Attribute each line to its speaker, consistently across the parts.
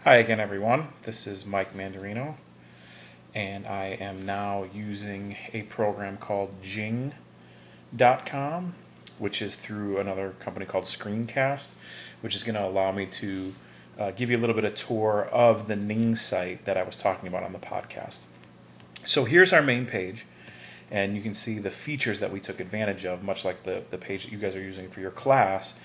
Speaker 1: Hi again, everyone. This is Mike Mandarino, and I am now using a program called Jing.com, which is through another company called Screencast, which is going to allow me to give you a little bit of tour of the Ning site that I was talking about on the podcast. So here's our main page, and you can see the features that we took advantage of, much like the page that you guys are using for your class.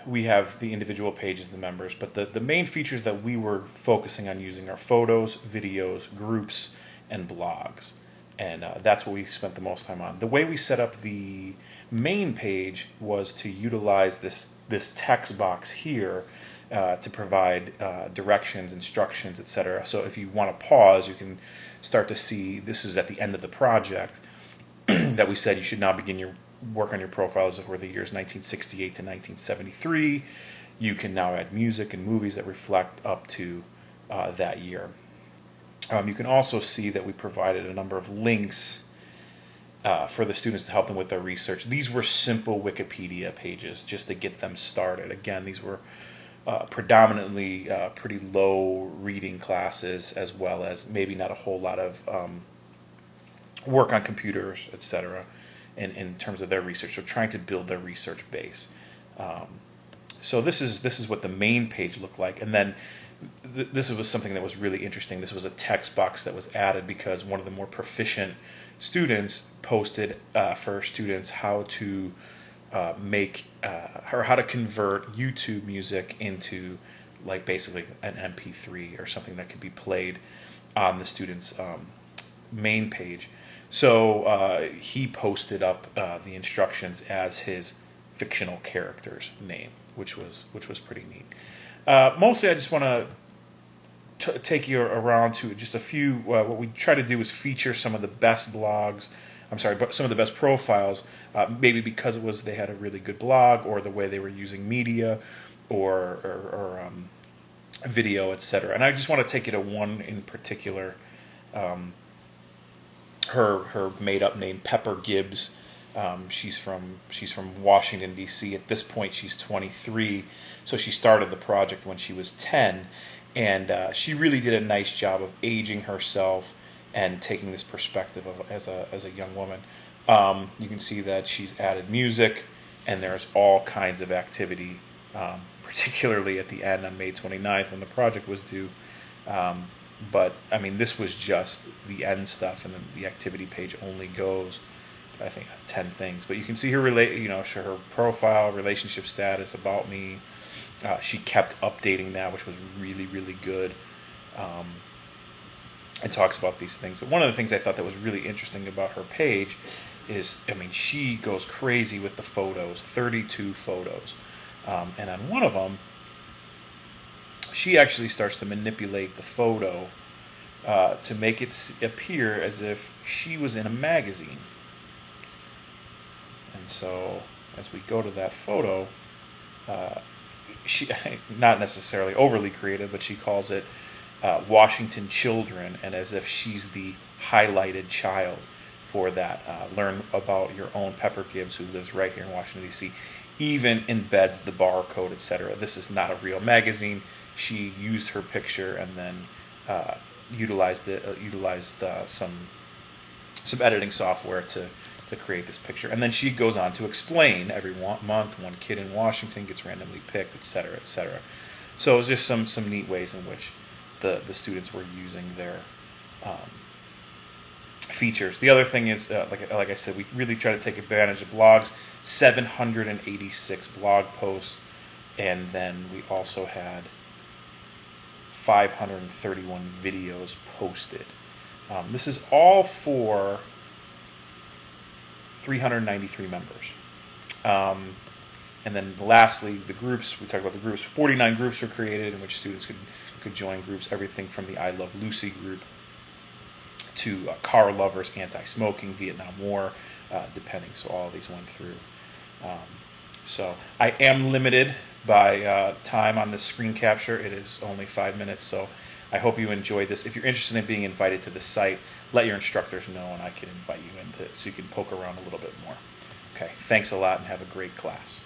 Speaker 1: We have the individual pages, the members, but the main features that we were focusing on using are photos, videos, groups, and blogs. And that's what we spent the most time on. The way we set up the main page was to utilize this text box here to provide directions, instructions, etc. So if you want to pause, you can start to see this is at the end of the project that we said you should now begin your work on your profiles for the years 1968 to 1973. You can now add music and movies that reflect up to that year. You can also see that we provided a number of links for the students to help them with their research. These were simple Wikipedia pages just to get them started. Again, these were predominantly pretty low reading classes, as well as maybe not a whole lot of work on computers, etc. In terms of their research, so trying to build their research base. So this is what the main page looked like, and then this was something that was really interesting. This was a text box that was added because one of the more proficient students posted for students how to make or how to convert YouTube music into like basically an MP3 or something that could be played on the student's main page. So he posted up the instructions as his fictional character's name, which was pretty neat. Mostly, I just want to take you around to just a few. What we try to do is feature some of the best blogs. I'm sorry, but some of the best profiles. Maybe because it was they had a really good blog, or the way they were using media, or video, etc. And I just want to take you to one in particular. Her made up name, Pepper Gibbs. She's from Washington D.C. At this point, she's 23, so she started the project when she was 10, and she really did a nice job of aging herself and taking this perspective of as a young woman. You can see that she's added music, and there's all kinds of activity, particularly at the end on May 29th when the project was due. But I mean, this was just the end stuff, and then the activity page only goes, I think, 10 things. But you can see her her profile, relationship status, about me. She kept updating that, which was really, really good. And talks about these things. But one of the things I thought that was really interesting about her page is, I mean, she goes crazy with the photos, 32 photos, and on one of them, she actually starts to manipulate the photo to make it appear as if she was in a magazine. And so, as we go to that photo, she, not necessarily overly creative, but she calls it Washington Children, and as if she's the highlighted child for that. Learn about your own Pepper Gibbs, who lives right here in Washington, D.C., even embeds the barcode, etc. This is not a real magazine. She used her picture and then utilized some editing software to create this picture. And then she goes on to explain every month one kid in Washington gets randomly picked, etc., etc. So it's just some neat ways in which the students were using their features. The other thing is, like I said, we really try to take advantage of blogs. 786 blog posts, and then we also had 531 videos posted. This is all for 393 members. And then lastly, the groups. We talked about the groups. 49 groups were created in which students could join groups. Everything from the I Love Lucy group to car lovers, anti-smoking, Vietnam War, depending. So all of these went through. So I am limited by time on this screen capture. It is only 5 minutes, so I hope you enjoyed this. If you're interested in being invited to the site, let your instructors know, and I can invite you in so you can poke around a little bit more. Okay, thanks a lot, and have a great class.